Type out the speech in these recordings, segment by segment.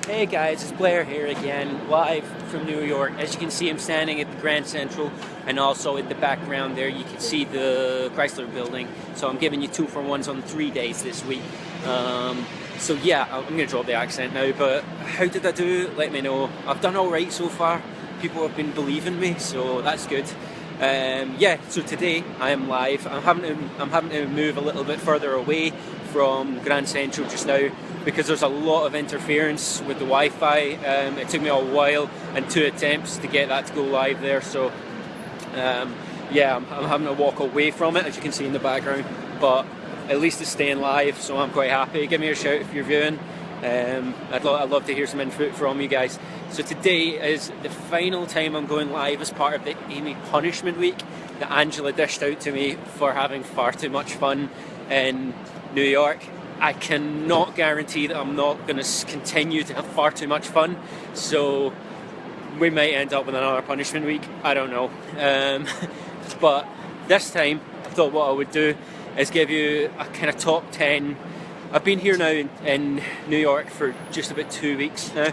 Hey guys, it's Blair here again, live from New York. As you can see, I'm standing at the Grand Central, and also in the background there you can see the Chrysler building. So I'm giving you 2-for-1s on 3 days this week. So yeah, I'm going to drop the accent now, but how did I do? Let me know. I've done alright so far. People have been believing me, so that's good. Yeah, so today I am live. I'm having to move a little bit further away from Grand Central just now because there's a lot of interference with the Wi-Fi. It took me a while and 2 attempts to get that to go live there. So yeah, I'm having to walk away from it, as you can see in the background. But at least it's staying live, so I'm quite happy. Give me a shout if you're viewing. I'd love to hear some input from you guys. So today is the final time I'm going live as part of the Amy Punishment Week that Angela dished out to me for having far too much fun in New York. I cannot guarantee that I'm not going to continue to have far too much fun, so we might end up with another punishment week. I don't know. But this time I thought what I would do is give you a kind of top 10. I've been here now in New York for just about 2 weeks now,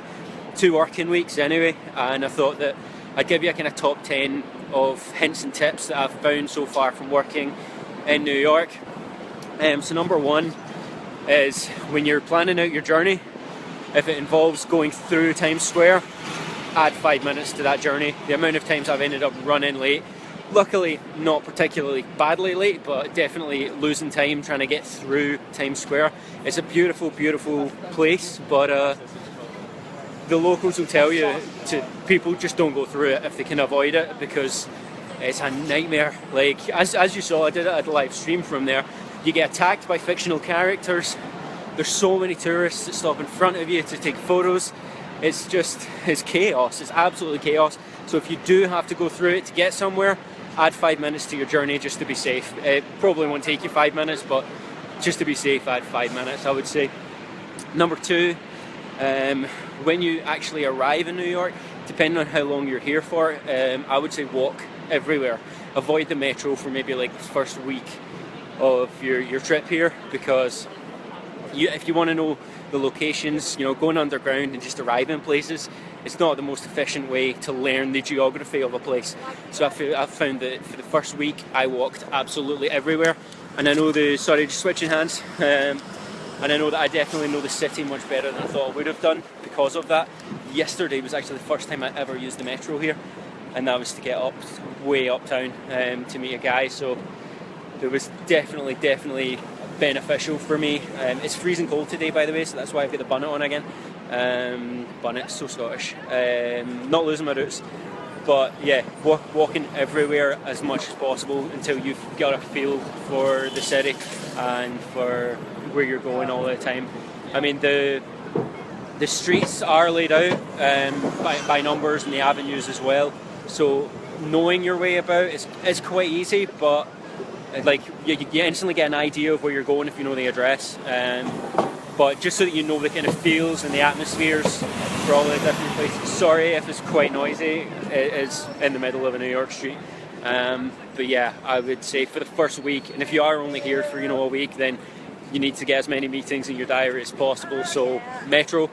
2 working weeks anyway, and I thought that I'd give you a kind of top 10 of hints and tips that I've found so far from working in New York. So number 1 is when you're planning out your journey, if it involves going through Times Square, add 5 minutes to that journey. The amount of times I've ended up running late, luckily not particularly badly late, but definitely losing time trying to get through Times Square. It's a beautiful, beautiful place, but the locals will tell you people just don't go through it if they can avoid it, because it's a nightmare. Like as you saw, I did a live stream from there. You get attacked by fictional characters. There's so many tourists that stop in front of you to take photos. It's chaos. It's absolutely chaos. So if you do have to go through it to get somewhere, add 5 minutes to your journey just to be safe. It probably won't take you 5 minutes, but just to be safe, add 5 minutes, I would say. Number 2, when you actually arrive in New York, depending on how long you're here for, I would say walk everywhere. Avoid the metro for maybe like the first week of your trip here, because if you want to know the locations, going underground and just arriving places, it's not the most efficient way to learn the geography of a place. So I've found that for the first week I walked absolutely everywhere, and I know just switching hands, and I know that I definitely know the city much better than I thought I would have done because of that. Yesterday was actually the first time I ever used the metro here, and that was to get way uptown to meet a guy, so it was definitely beneficial for me. It's freezing cold today, by the way, so that's why I've got the bonnet on again. Bonnet, so Scottish. Not losing my roots, but yeah, walking everywhere as much as possible until you've got a feel for the city and for where you're going all the time. I mean, the streets are laid out by numbers, and the avenues as well, so knowing your way about is quite easy, but like you instantly get an idea of where you're going if you know the address, but just so that you know the kind of feels and the atmospheres for all the different places. Sorry if it's quite noisy, it is in the middle of a New York street, but yeah, I would say for the first week, and if you are only here for a week, then you need to get as many meetings in your diary as possible. So metro,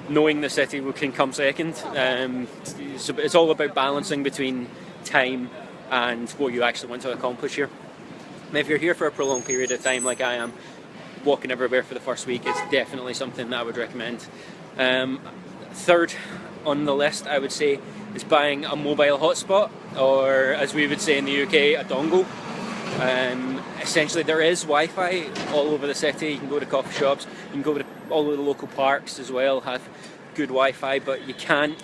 knowing the city can come second. So it's all about balancing between time and what you actually want to accomplish here. If you're here for a prolonged period of time like I am, walking everywhere for the first week is definitely something that I would recommend. Third on the list, I would say, is buying a mobile hotspot, or as we would say in the UK, a dongle. Essentially there is Wi-Fi all over the city. You can go to coffee shops, you can go to all of the local parks as well, have good Wi-Fi, but you can't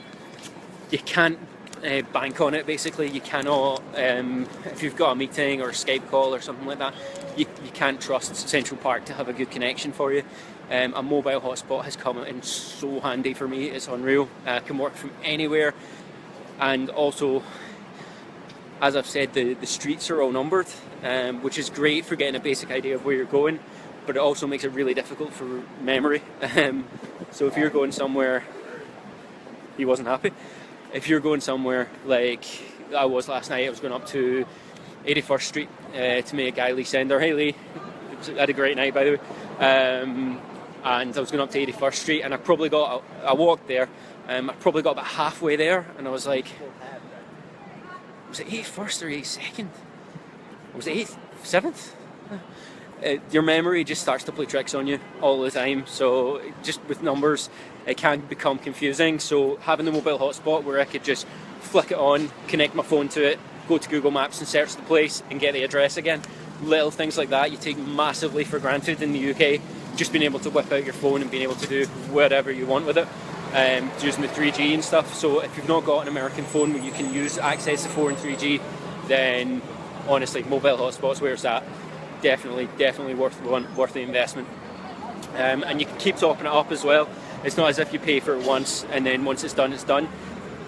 bank on it. Basically, you cannot, if you've got a meeting or a Skype call or something like that, you can't trust Central Park to have a good connection for you. A mobile hotspot has come in so handy for me. It's unreal. I can work from anywhere, and also, as I've said, the streets are all numbered, which is great for getting a basic idea of where you're going, but it also makes it really difficult for memory. So if you're going somewhere, he wasn't happy. If you're going somewhere like I was last night, I was going up to 81st Street to meet a guy, Lee Sender. Hey Lee, I had a great night, by the way. and I was going up to 81st Street, and I walked there, I probably got about halfway there, and I was like, was it 81st or 82nd? Was it 7th? Your memory just starts to play tricks on you all the time, so just with numbers it can become confusing. So having the mobile hotspot where I could just flick it on, connect my phone to it, go to Google Maps and search the place and get the address again, little things like that you take massively for granted in the UK. Just being able to whip out your phone and being able to do whatever you want with it, using the 3G and stuff. So if you've not got an American phone where you can access the 4 and 3G, then honestly, mobile hotspots, where's that? Definitely worth the investment. And you can keep topping it up as well. It's not as if you pay for it once and then once it's done, it's done.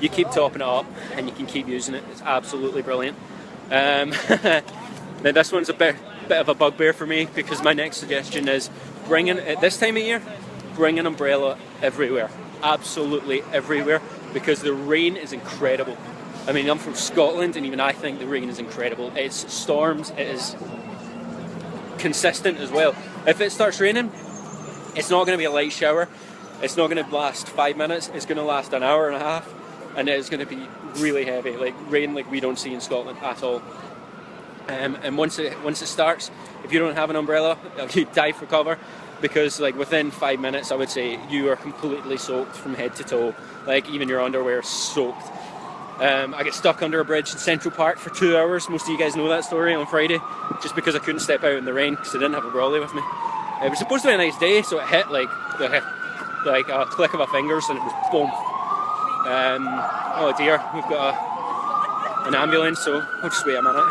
You keep topping it up and you can keep using it. It's absolutely brilliant. Now this one's a bit of a bugbear for me, because my next suggestion is at this time of year, bring an umbrella everywhere. Absolutely everywhere, because the rain is incredible. I mean, I'm from Scotland and even I think the rain is incredible. It's storms, it is consistent as well. If it starts raining, it's not going to be a light shower, it's not going to last 5 minutes, it's going to last an hour and a half, and it's going to be really heavy, like rain like we don't see in Scotland at all. And once it starts, if you don't have an umbrella, you dive for cover, because like within 5 minutes I would say you are completely soaked from head to toe, like even your underwear is soaked. I get stuck under a bridge in Central Park for 2 hours. Most of you guys know that story, on Friday, just because I couldn't step out in the rain because I didn't have a brolly with me. It was supposed to be a nice day, so it hit like a click of a fingers and it was boom. Oh dear, we've got an ambulance, so we'll just wait a minute.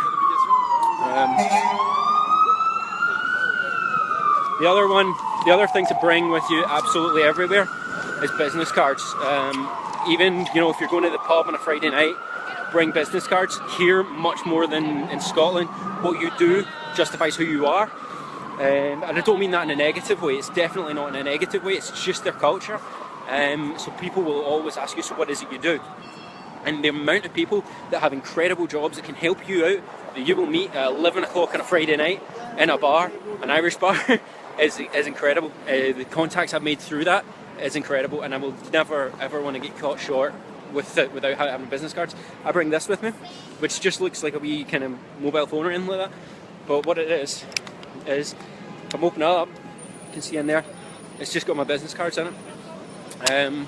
The other thing to bring with you absolutely everywhere is business cards. Even, you know, if you're going to the pub on a Friday night, bring business cards. Here, much more than in Scotland, what you do justifies who you are. And I don't mean that in a negative way. It's definitely not in a negative way. It's just their culture. So people will always ask you, so what is it you do? And the amount of people that have incredible jobs that can help you out, that you will meet at 11 o'clock on a Friday night in a bar, an Irish bar, is incredible. The contacts I've made through that is incredible, and I will never ever want to get caught short without having business cards. I bring this with me, which just looks like a wee kind of mobile phone or anything like that, but what it is if I'm opening it up, you can see in there, it's just got my business cards in it, and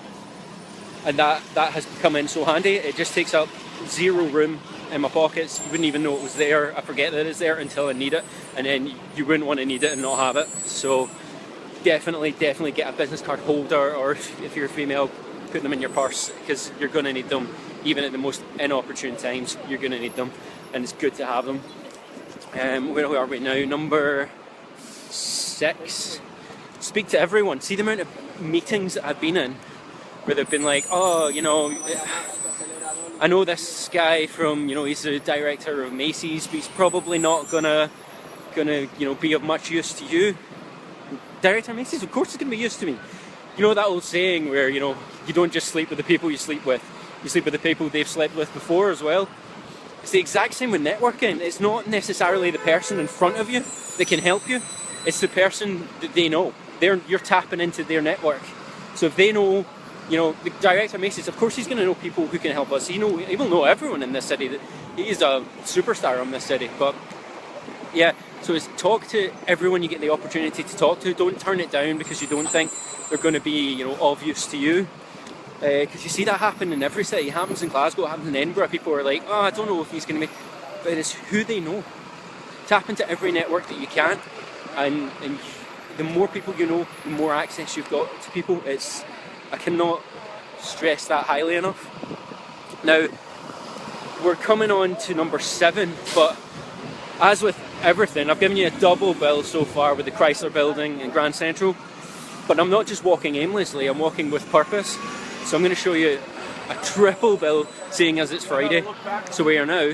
that has come in so handy. It just takes up zero room in my pockets. You wouldn't even know it was there. I forget that it's there until I need it, and then you wouldn't want to need it and not have it. So definitely get a business card holder, or if you're a female, put them in your purse, because you're going to need them. Even at the most inopportune times, you're going to need them, and it's good to have them. Where are we now? Number 6. Speak to everyone. See the amount of meetings that I've been in where they've been like, oh, you know, I know this guy from, you know, he's the director of Macy's, but he's probably not gonna you know, be of much use to you. Director of Macy's, of course he's gonna be used to me. You know that old saying where, you know, you don't just sleep with the people you sleep with, you sleep with the people they've slept with before as well. It's the exact same with networking. It's not necessarily the person in front of you that can help you, it's the person that they know. You're tapping into their network. So if they know, you know, the director of Macy's, of course he's going to know people who can help us. He will know everyone in this city. He's a superstar in this city. But yeah, so it's talk to everyone you get the opportunity to talk to. Don't turn it down because you don't think they're going to be, you know, of use to you. Because you see that happen in every city. It happens in Glasgow, it happens in Edinburgh. People are like, oh, I don't know if he's going to be... But it's who they know. Tap into every network that you can. And the more people you know, the more access you've got to people. I cannot stress that highly enough. Now, we're coming on to number 7, but as with everything, I've given you a double bill so far with the Chrysler Building in Grand Central, but I'm not just walking aimlessly, I'm walking with purpose. So I'm going to show you a triple bill, seeing as it's Friday. So we are now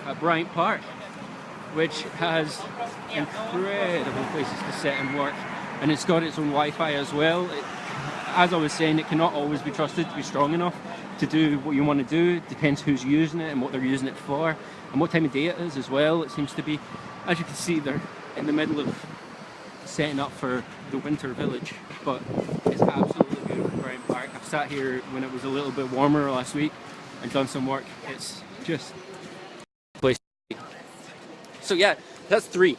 at Bryant Park, which has incredible places to sit and work, and it's got its own Wi-Fi as well. As I was saying, it cannot always be trusted to be strong enough to do what you want to do. It depends who's using it and what they're using it for, and what time of day it is as well. It seems to be, as you can see, they're in the middle of setting up for the winter village, but it's absolutely beautiful Bryant Park. I've sat here when it was a little bit warmer last week and done some work. It's just a place. So yeah, that's 3.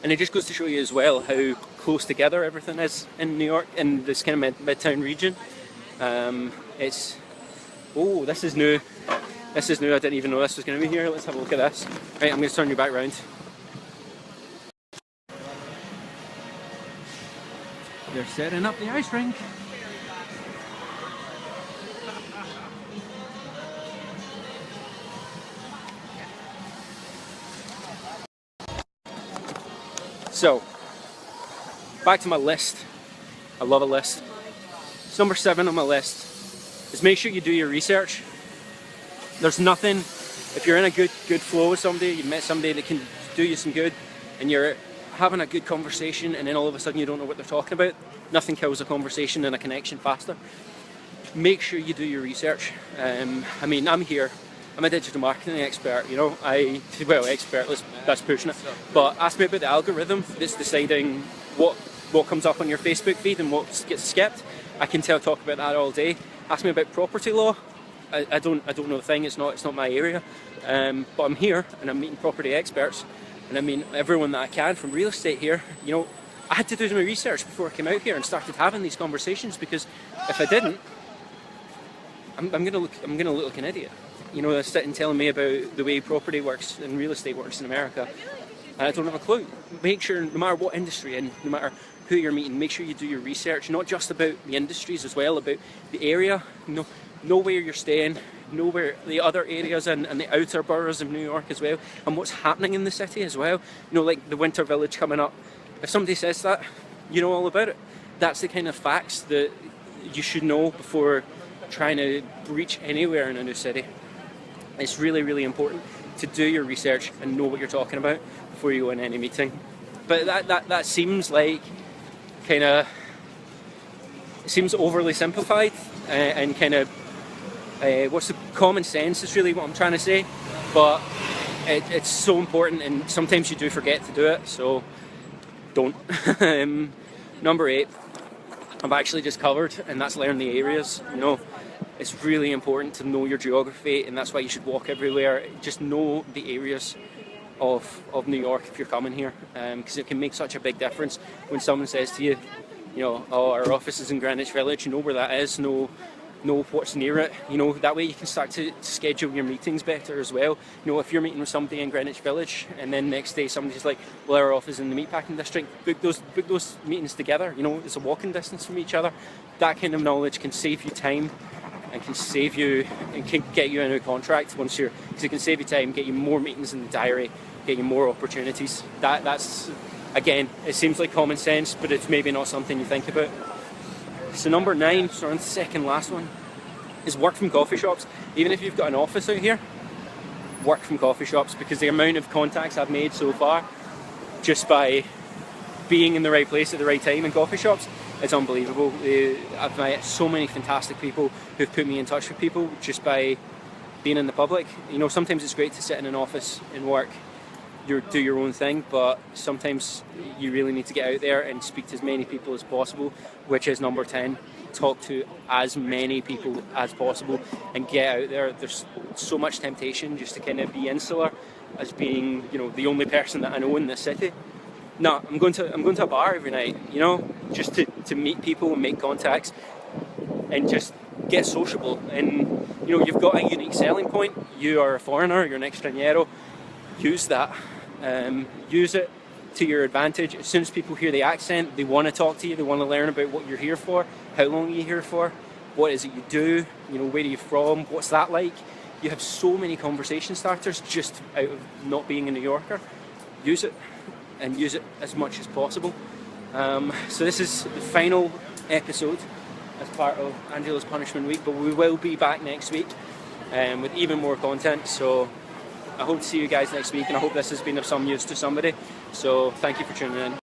And it just goes to show you as well how close together everything is in New York, in this kind of midtown region. It's, oh, this is new. This is new, I didn't even know this was going to be here. Let's have a look at this. Right, I'm going to turn you back round. They're setting up the ice rink. So, back to my list. I love a list. It's number 7 on my list is make sure you do your research. There's nothing, if you're in a good flow with somebody, you've met somebody that can do you some good, and you're having a good conversation and then all of a sudden you don't know what they're talking about, nothing kills a conversation and a connection faster. Make sure you do your research. I mean, I'm here, I'm a digital marketing expert, you know, expert, that's pushing it, but ask me about the algorithm that's deciding what comes up on your Facebook feed and what gets skipped. I can talk about that all day. Ask me about property law. I don't know the thing, it's not my area, but I'm here and I'm meeting property experts, and I mean everyone that I can from real estate here. You know, I had to do my research before I came out here and started having these conversations, because if I didn't, I'm gonna look like an idiot. You know, they're sitting telling me about the way property works and real estate works in America, and I don't have a clue. Make sure, no matter what industry and no matter who you're meeting, make sure you do your research, not just about the industries as well, about the area. Know where you're staying, know where the other areas and the outer boroughs of New York as well, and what's happening in the city as well. You know, like the winter village coming up. If somebody says that, you know all about it. That's the kind of facts that you should know before trying to reach anywhere in a new city. It's really, really important to do your research and know what you're talking about before you go in any meeting. But that seems like it seems overly simplified and kind of what's the common sense is really what I'm trying to say, but it's so important, and sometimes you do forget to do it, so don't. Number 8, I've actually just covered, and that's learn the areas. You know, it's really important to know your geography, and that's why you should walk everywhere. Just know the areas of New York if you're coming here, because it can make such a big difference when someone says to you, you know, oh, our office is in Greenwich Village, you know where that is, know what's near it. You know, that way you can start to schedule your meetings better as well. You know, if you're meeting with somebody in Greenwich Village and then next day somebody's like, well, our office is in the meatpacking district, book those meetings together. You know, it's a walking distance from each other. That kind of knowledge can save you time and can save you and can get you a new contract because it can save you time, get you more meetings in the diary, get you more opportunities. That's again, it seems like common sense, but it's maybe not something you think about. So number 9, so on the second last one, is work from coffee shops. Even if you've got an office out here, work from coffee shops, because the amount of contacts I've made so far just by being in the right place at the right time in coffee shops, it's unbelievable. I've met so many fantastic people who've put me in touch with people just by being in the public. You know, sometimes it's great to sit in an office and work, do your own thing, but sometimes you really need to get out there and speak to as many people as possible, which is number 10. Talk to as many people as possible and get out there. There's so much temptation just to kind of be insular as being, you know, the only person that I know in this city. No, I'm going to a bar every night, you know, just to meet people and make contacts and just get sociable. And you know, you've got a unique selling point. You are a foreigner, you're an extranjero. Use that. Use it to your advantage. As soon as people hear the accent, they want to talk to you, they want to learn about what you're here for, how long are you here for, what is it you do, you know, where are you from, what's that like. You have so many conversation starters just out of not being a New Yorker. Use it, and use it as much as possible. So this is the final episode as part of Angela's Punishment Week, but we will be back next week with even more content. So I hope to see you guys next week, and I hope this has been of some use to somebody. So thank you for tuning in.